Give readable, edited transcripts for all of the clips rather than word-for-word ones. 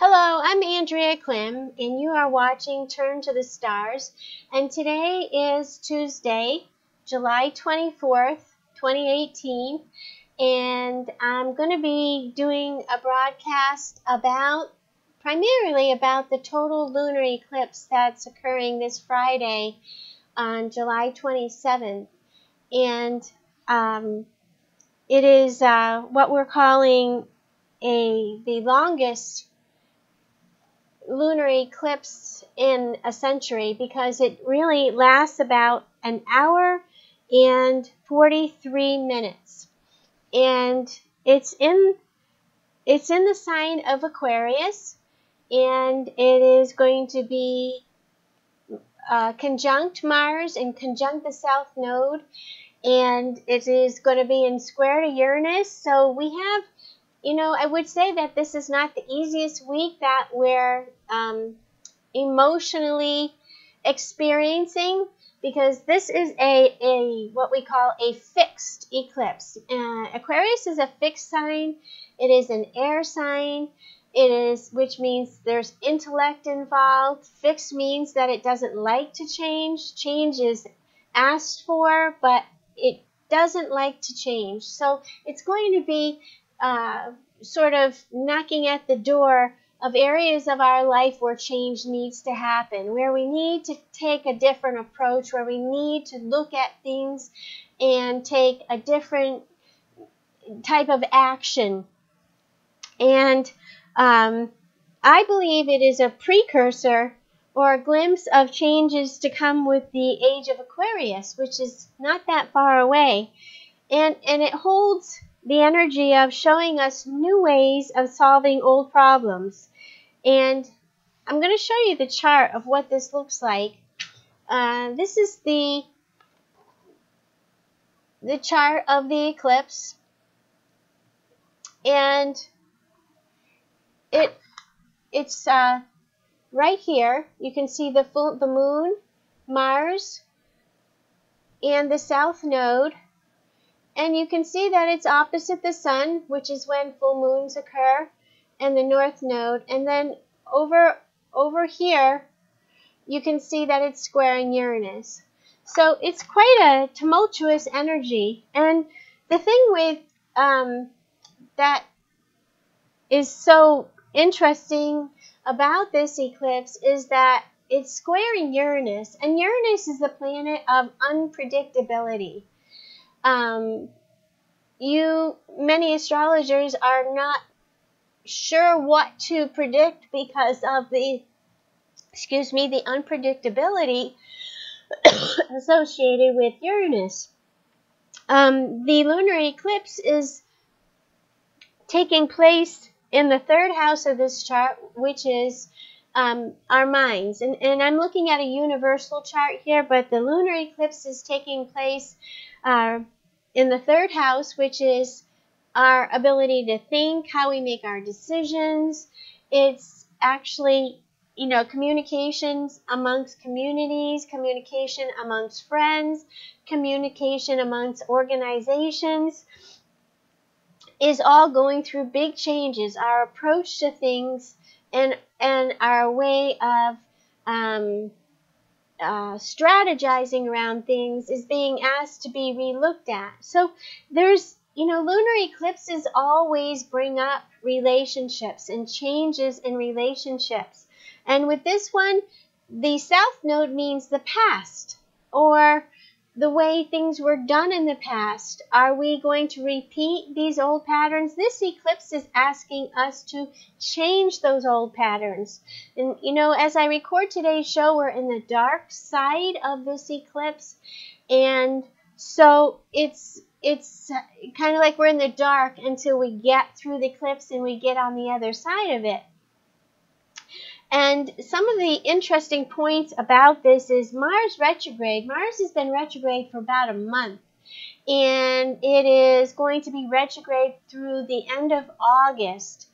Hello, I'm Andrea Klim, and you are watching Turn to the Stars. And today is Tuesday, July 24th, 2018. And I'm going to be doing a broadcast primarily about the total lunar eclipse that's occurring this Friday on July 27th. And it is what we're calling the longest lunar eclipse in a century, because it really lasts about an hour and 43 minutes, and it's in the sign of Aquarius, and it is going to be conjunct Mars and conjunct the South Node, and it is going to be in square to Uranus. So we have, I would say that this is not the easiest week that we're emotionally experiencing, because this is what we call a fixed eclipse. Aquarius is a fixed sign. It is an air sign. Which means there's intellect involved. Fixed means that it doesn't like to change. Change is asked for, but it doesn't like to change. So it's going to be sort of knocking at the door of areas of our life where change needs to happen, where we need to take a different approach, where we need to look at things and take a different type of action. And I believe it is a precursor or a glimpse of changes to come with the age of Aquarius, which is not that far away. And it holds the energy of showing us new ways of solving old problems. And I'm going to show you the chart of what this looks like. This is the chart of the eclipse, and it's right here. You can see the moon, Mars, and the South Node. And you can see that it's opposite the sun, which is when full moons occur, and the North Node. And then over here, you can see that it's squaring Uranus. So it's quite a tumultuous energy. And the thing with that is so interesting about this eclipse is that it's squaring Uranus. And Uranus is the planet of unpredictability. Many astrologers are not sure what to predict because of the unpredictability associated with Uranus. The lunar eclipse is taking place in the third house of this chart, which is our minds. And I'm looking at a universal chart here, but the lunar eclipse is taking place in the third house, which is our ability to think, how we make our decisions. It's actually, communications amongst communities, communication amongst friends, communication amongst organizations is all going through big changes. Our approach to things and our way of strategizing around things is being asked to be relooked at. So there's, lunar eclipses always bring up relationships and changes in relationships. And with this one, the South Node means the past, or the way things were done in the past. Are we going to repeat these old patterns? This eclipse is asking us to change those old patterns. And, as I record today's show, we're in the dark side of this eclipse. And so it's kind of like we're in the dark until we get through the eclipse and we get on the other side of it. And some of the interesting points about this is Mars retrograde. Mars has been retrograde for about a month, and it is going to be retrograde through the end of August.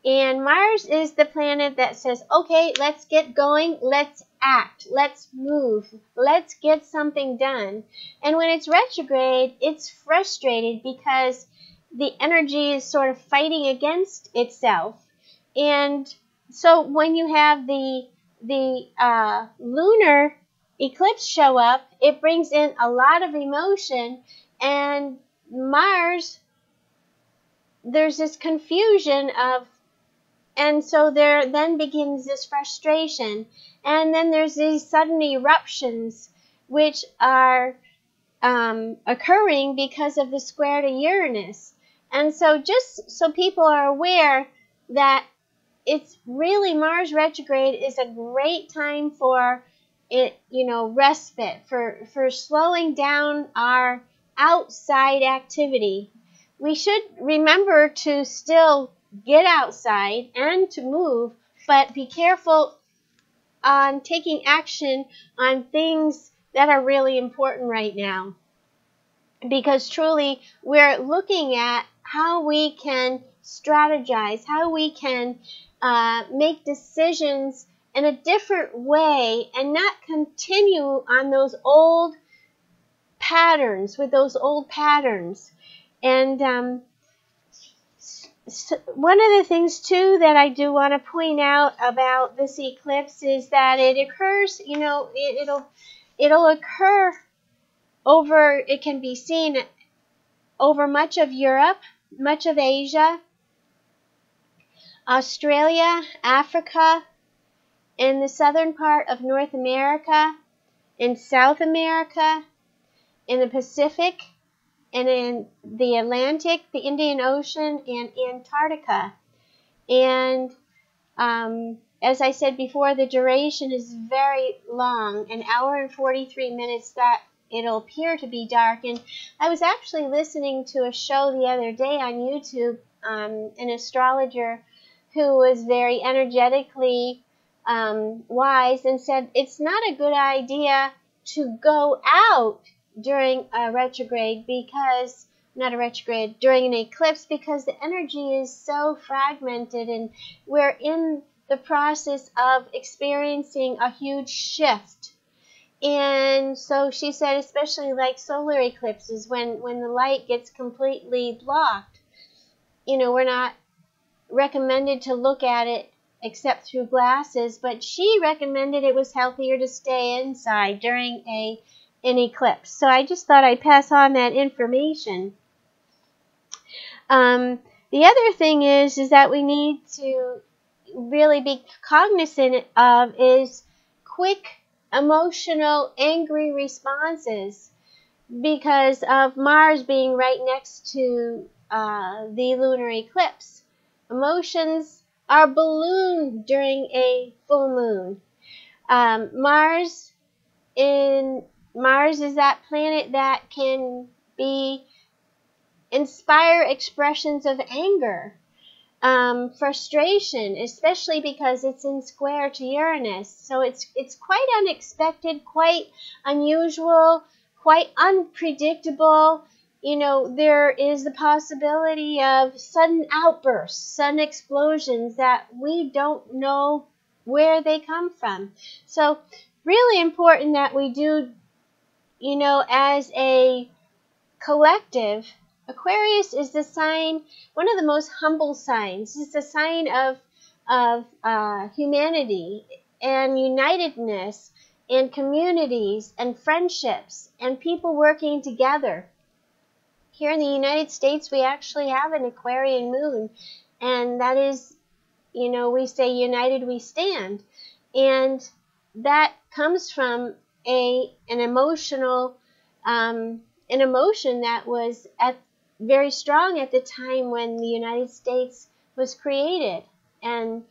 And Mars is the planet that says, okay, let's get going, let's act, let's move, let's get something done. And when it's retrograde, it's frustrated because the energy is sort of fighting against itself. And so when you have the lunar eclipse show up, it brings in a lot of emotion, and Mars, there's this confusion of, and so there then begins this frustration, and then there's these sudden eruptions which are occurring because of the square to Uranus. And so just so people are aware that it's really, Mars retrograde is a great time for it, respite, for slowing down our outside activity. We should remember to still get outside and to move, but be careful on taking action on things that are really important right now. Because truly, we're looking at how we can strategize, how we can make decisions in a different way and not continue on those old patterns, with those old patterns. And one of the things, too, that I do want to point out about this eclipse is that it occurs, it'll occur over, it can be seen over much of Europe, much of Asia, Australia, Africa, in the southern part of North America, in South America, in the Pacific, and in the Atlantic, the Indian Ocean, and Antarctica. And as I said before, the duration is very long, an hour and 43 minutes that it'll appear to be dark. And I was actually listening to a show the other day on YouTube, an astrologer who was very energetically wise, and said it's not a good idea to go out during a retrograde, during an eclipse, because the energy is so fragmented, and we're in the process of experiencing a huge shift. And so she said, especially like solar eclipses, when the light gets completely blocked, we're not recommended to look at it except through glasses, but she recommended it was healthier to stay inside during an eclipse. So I just thought I'd pass on that information. The other thing is that we need to really be cognizant of is quick, emotional, angry responses, because of Mars being right next to the lunar eclipse. Emotions are ballooned during a full moon. Mars is that planet that can inspire expressions of anger, frustration, especially because it's in square to Uranus. So it's quite unexpected, quite unusual, quite unpredictable. There is the possibility of sudden outbursts, sudden explosions that we don't know where they come from. So really important that we do, as a collective. Aquarius is the sign, one of the most humble signs. It's the sign of humanity and unitedness and communities and friendships and people working together. Here in the United States, we actually have an Aquarian moon, and that is, we say united we stand. And that comes from an emotion that was very strong at the time when the United States was created. And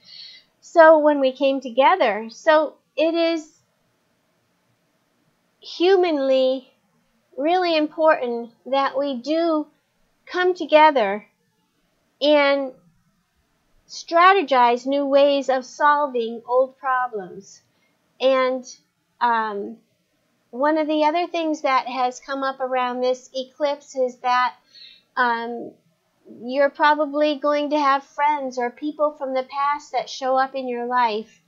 so when we came together, so it is humanly really important that we do come together and strategize new ways of solving old problems. And one of the other things that has come up around this eclipse is that you're probably going to have friends or people from the past that show up in your life.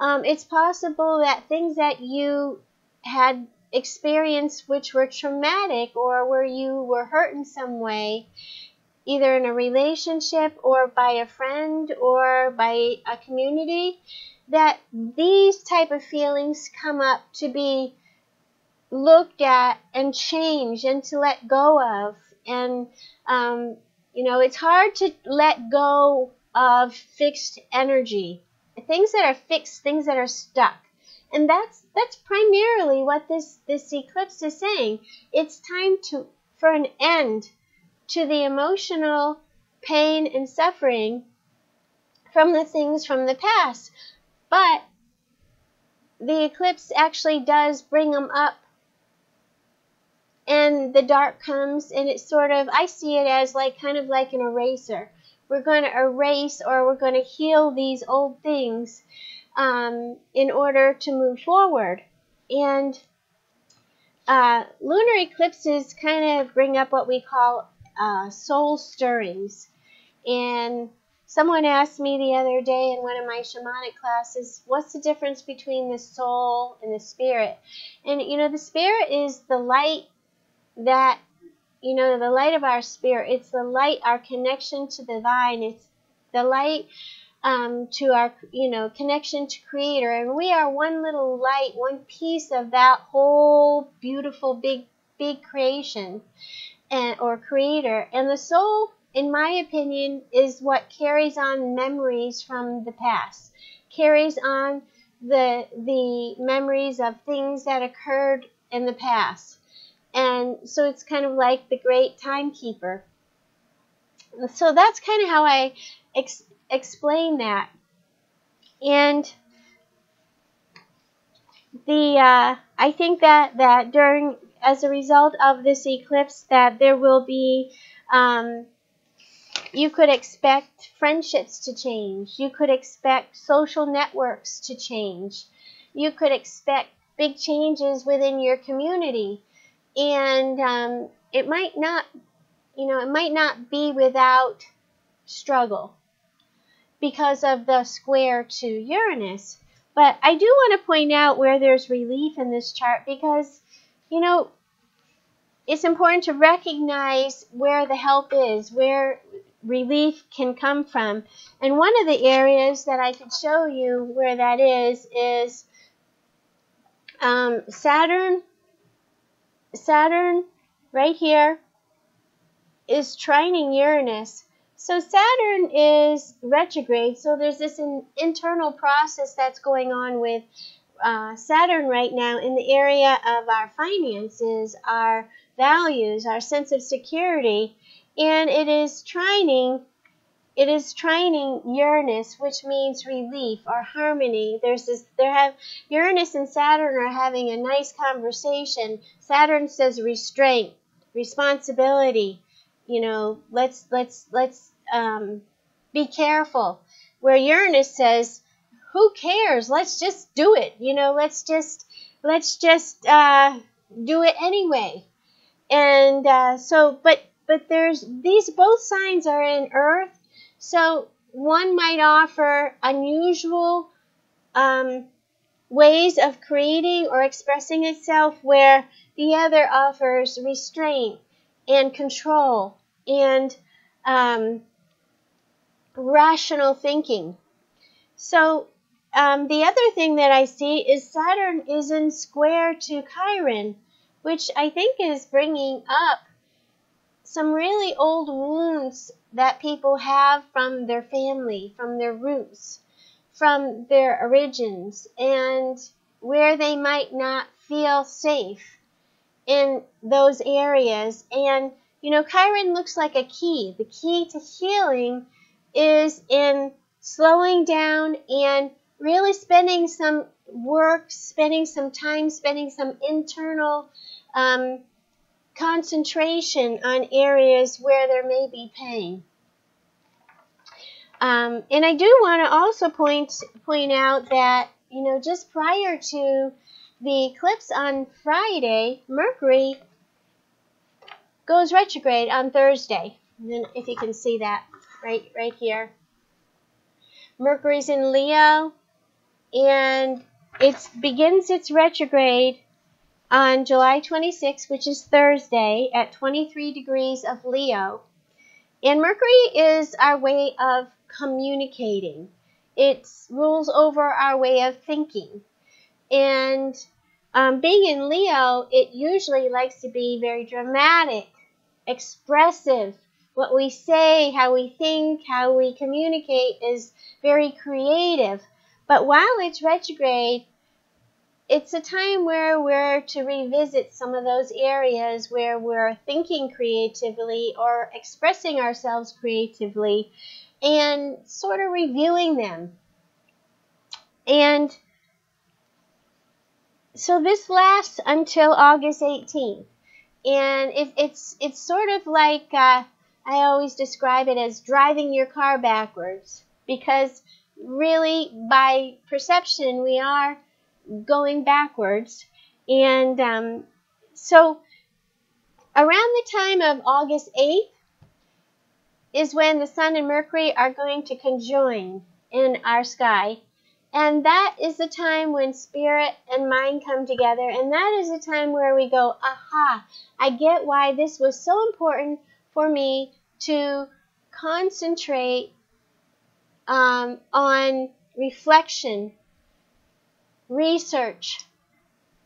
It's possible that things that you had experienced which were traumatic or where you were hurt in some way, either in a relationship or by a friend or by a community, that these type of feelings come up to be looked at and changed and to let go of. And it's hard to let go of fixed energy, things that are fixed, things that are stuck. And that's primarily what this eclipse is saying. It's time for an end to the emotional pain and suffering from the things from the past. But the eclipse actually does bring them up, and the dark comes, and it's sort of, I see it as kind of like an eraser. We're going to erase, or we're going to heal these old things in order to move forward. And lunar eclipses kind of bring up what we call soul stirrings. And someone asked me the other day in one of my shamanic classes, what's the difference between the soul and the spirit? And, the spirit is the light that, the light of our spirit. It's the light, our connection to the divine. It's the light to our, connection to Creator. And we are one little light, one piece of that whole beautiful, big creation or Creator. And the soul, in my opinion, is what carries on memories from the past, carries on the memories of things that occurred in the past. And so it's kind of like the great timekeeper. So that's kind of how I explain that. And I think that during, as a result of this eclipse, that there will be, you could expect friendships to change. You could expect social networks to change. You could expect big changes within your community. And it might not be without struggle because of the square to Uranus. But I do want to point out where there's relief in this chart, because, it's important to recognize where the help is, where relief can come from. And one of the areas that I could show you where that is Saturn. Saturn, right here, is trining Uranus. So Saturn is retrograde, so there's this internal process that's going on with Saturn right now in the area of our finances, our values, our sense of security, and it is trining Uranus, which means relief or harmony. Uranus and Saturn are having a nice conversation. Saturn says restraint, responsibility. Let's be careful. Where Uranus says, who cares? Let's just do it. Let's just do it anyway. And but there's these, both signs are in Earth. So one might offer unusual ways of creating or expressing itself, where the other offers restraint and control and rational thinking. So the other thing that I see is Saturn is in square to Chiron, which I think is bringing up some really old wounds that people have from their family, from their roots, from their origins, and where they might not feel safe in those areas. And, Chiron looks like a key. The key to healing is in slowing down and really spending some work, spending some time, spending some internal concentration on areas where there may be pain. And I do want to also point out that, just prior to the eclipse on Friday, Mercury goes retrograde on Thursday. And then if you can see that right here. Mercury's in Leo, and it begins its retrograde on July 26th, which is Thursday, at 23 degrees of Leo. And Mercury is our way of communicating. It rules over our way of thinking. And being in Leo, it usually likes to be very dramatic, expressive. What we say, how we think, how we communicate is very creative. But while it's retrograde, it's a time where we're to revisit some of those areas where we're thinking creatively or expressing ourselves creatively and sort of reviewing them. And so this lasts until August 18th. And it's sort of like, I always describe it as driving your car backwards. Because really, by perception, we are going backwards. And so around the time of August 8th is when the Sun and Mercury are going to conjoin in our sky. And that is the time when spirit and mind come together. And that is the time where we go, aha, I get why this was so important for me to concentrate on reflection, research,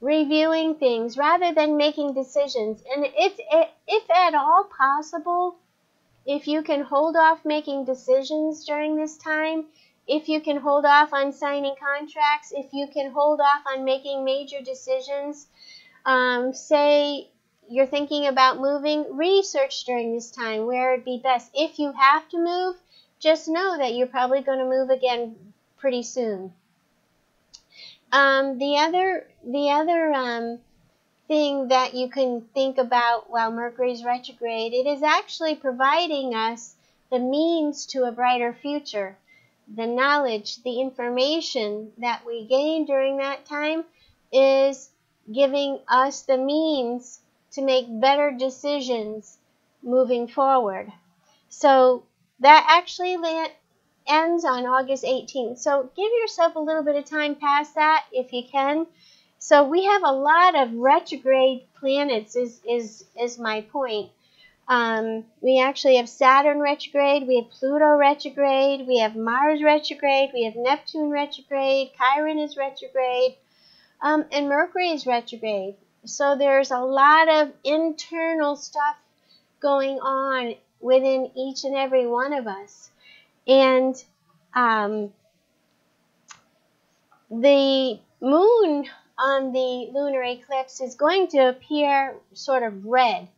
reviewing things rather than making decisions. And if at all possible, if you can hold off making decisions during this time, if you can hold off on signing contracts, if you can hold off on making major decisions, say you're thinking about moving, research during this time where it'd be best. If you have to move, just know that you're probably going to move again pretty soon. The other thing that you can think about while Mercury's retrograde, it is actually providing us the means to a brighter future. The knowledge, the information that we gain during that time is giving us the means to make better decisions moving forward. So that actually ends on August 18th. So give yourself a little bit of time past that if you can. So we have a lot of retrograde planets is my point. We actually have Saturn retrograde, we have Pluto retrograde, we have Mars retrograde, we have Neptune retrograde, Chiron is retrograde, and Mercury is retrograde. So there's a lot of internal stuff going on within each and every one of us. And the moon on the lunar eclipse is going to appear sort of red.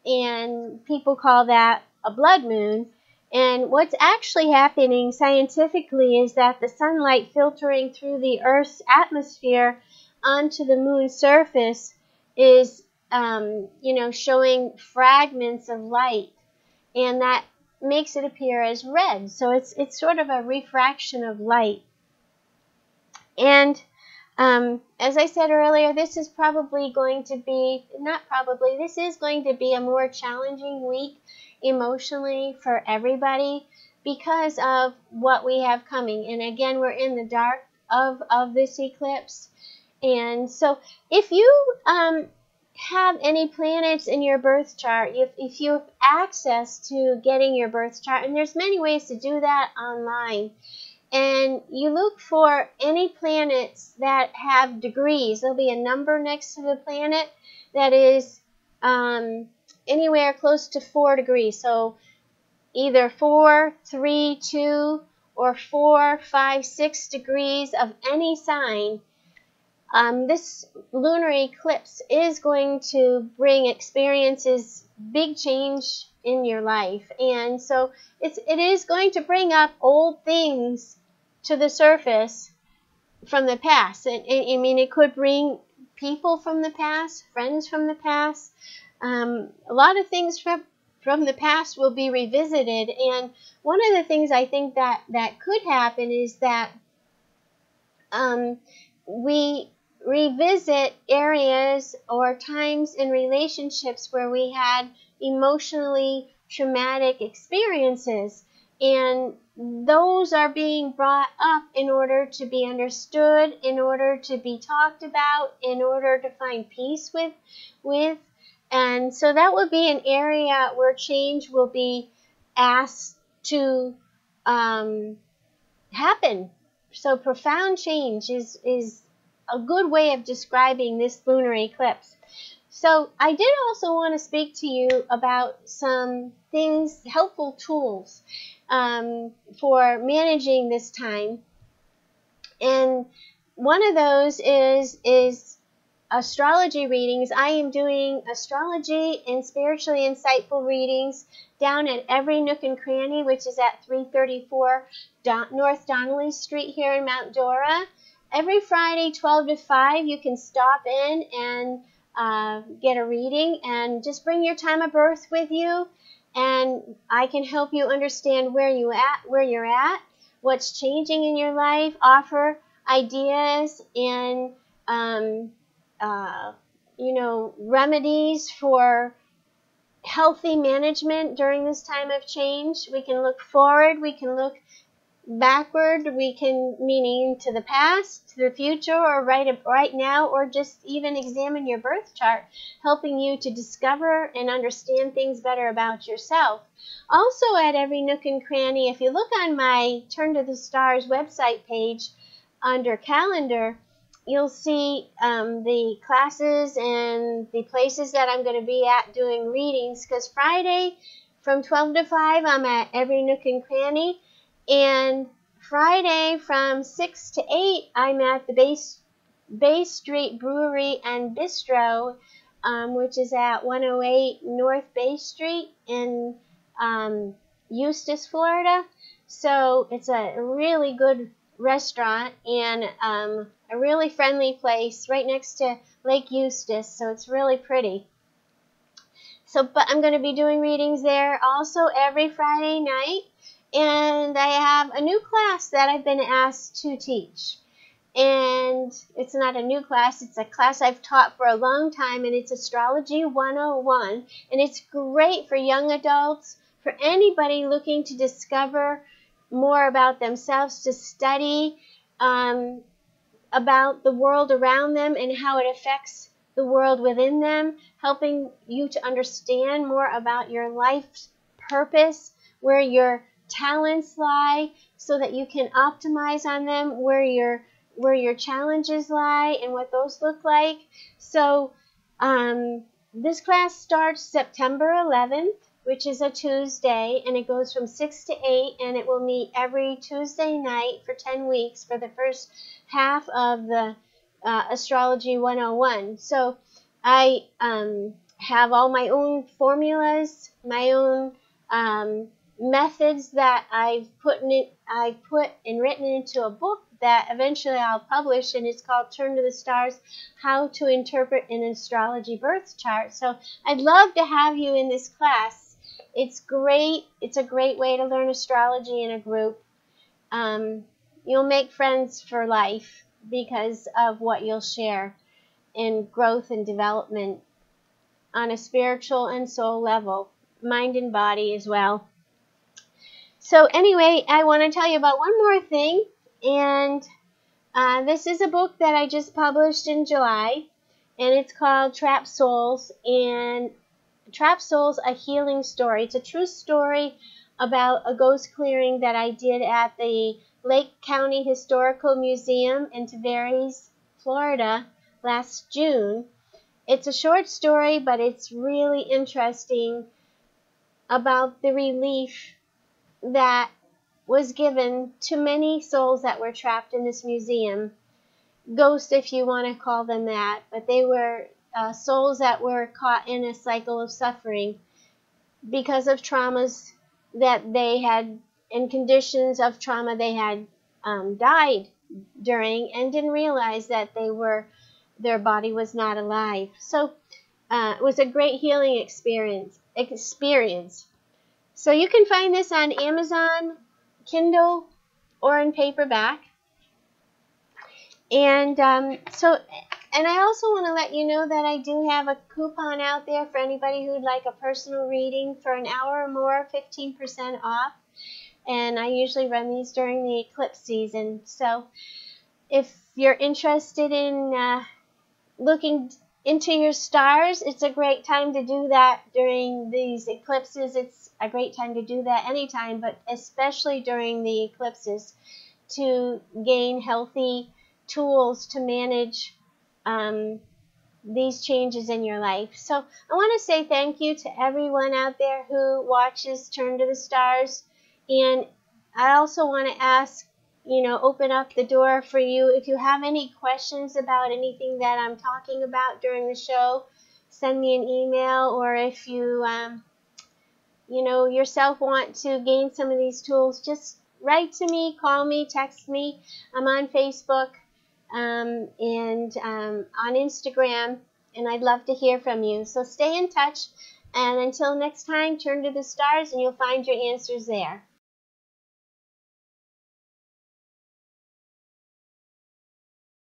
And people call that a blood moon. And what's actually happening scientifically is that the sunlight filtering through the Earth's atmosphere onto the moon's surface is, showing fragments of light. And that makes it appear as red. So it's sort of a refraction of light. And as I said earlier, this is probably going to be, this is going to be a more challenging week emotionally for everybody because of what we have coming. And again, we're in the dark of this eclipse. And so if you have any planets in your birth chart, if you have access to getting your birth chart, and there's many ways to do that online, and you look for any planets that have degrees. There'll be a number next to the planet that is anywhere close to 4 degrees. So either 4, 3, 2, or 4, 5, 6 degrees of any sign. This lunar eclipse is going to bring experiences, big change in your life. And so it is going to bring up old things to the surface from the past. I mean, it could bring people from the past, friends from the past. A lot of things from the past will be revisited. And one of the things I think that could happen is that we revisit areas or times in relationships where we had emotionally traumatic experiences, and those are being brought up in order to be understood, in order to be talked about, in order to find peace with. And so that would be an area where change will be asked to happen. So profound change is a good way of describing this lunar eclipse. So I did also want to speak to you about some things, helpful tools for managing this time. And one of those is astrology readings. I am doing astrology and spiritually insightful readings down at every nook and cranny, which is at 334 North Donnelly Street here in Mount Dora. Every Friday, 12 to 5, you can stop in and get a reading, and just bring your time of birth with you, and I can help you understand where you're at, what's changing in your life, offer ideas and remedies for healthy management during this time of change. We can look forward, we can look backward, meaning to the past, to the future, or right now, or just even examine your birth chart, helping you to discover and understand things better about yourself. Also at every nook and cranny, if you look on my Turn to the Stars website page under calendar, you'll see the classes and the places that I'm going to be at doing readings, because Friday from 12 to 5 I'm at every nook and cranny, and Friday from 6 to 8 I'm at the Bay Street Brewery and Bistro, which is at 108 North Bay Street in Eustis, Florida. So it's a really good restaurant and a really friendly place right next to Lake Eustis, so it's really pretty. But I'm going to be doing readings there also every Friday night, and I have a new class that I've been asked to teach. And it's not a new class, it's a class I've taught for a long time, and it's Astrology 101, and it's great for young adults, for anybody looking to discover more about themselves, to study about the world around them and how it affects the world within them, helping you to understand more about your life's purpose, where your talents lie, so that you can optimize on them, where your challenges lie and what those look like. So this class starts September 11th, which is a Tuesday, and it goes from 6 to 8, and it will meet every Tuesday night for 10 weeks for the first half of the Astrology 101. So I have all my own formulas, my own methods that I've put and written into a book that eventually I'll publish, and it's called Turn to the Stars, How to Interpret an Astrology Birth Chart. So I'd love to have you in this class. It's great. It's a great way to learn astrology in a group. You'll make friends for life because of what you'll share in growth and development on a spiritual and soul level, mind and body as well. So anyway, I want to tell you about one more thing, and this is a book that I just published in July, and it's called Trapped Souls, and Trapped Souls, A Healing Story. It's a true story about a ghost clearing that I did at the Lake County Historical Museum in Tavares, Florida, last June. It's a short story, but it's really interesting about the relief that was given to many souls that were trapped in this museum. Ghosts, if you want to call them that, but they were souls that were caught in a cycle of suffering because of traumas that they had, in conditions of trauma they had died during, and didn't realize that their body was not alive. So it was a great healing experience. So you can find this on Amazon, Kindle, or in paperback. And and I also want to let you know that I do have a coupon out there for anybody who'd like a personal reading for an hour or more, 15% off. And I usually run these during the eclipse season. So if you're interested in looking into your stars. It's a great time to do that during these eclipses. It's a great time to do that anytime, but especially during the eclipses, to gain healthy tools to manage these changes in your life. So I want to say thank you to everyone out there who watches Turn to the Stars. And I also want to ask, open up the door for you. If you have any questions about anything that I'm talking about during the show, send me an email. Or if you, yourself want to gain some of these tools, just write to me, call me, text me. I'm on Facebook and on Instagram, and I'd love to hear from you. So stay in touch, and until next time, turn to the stars and you'll find your answers there.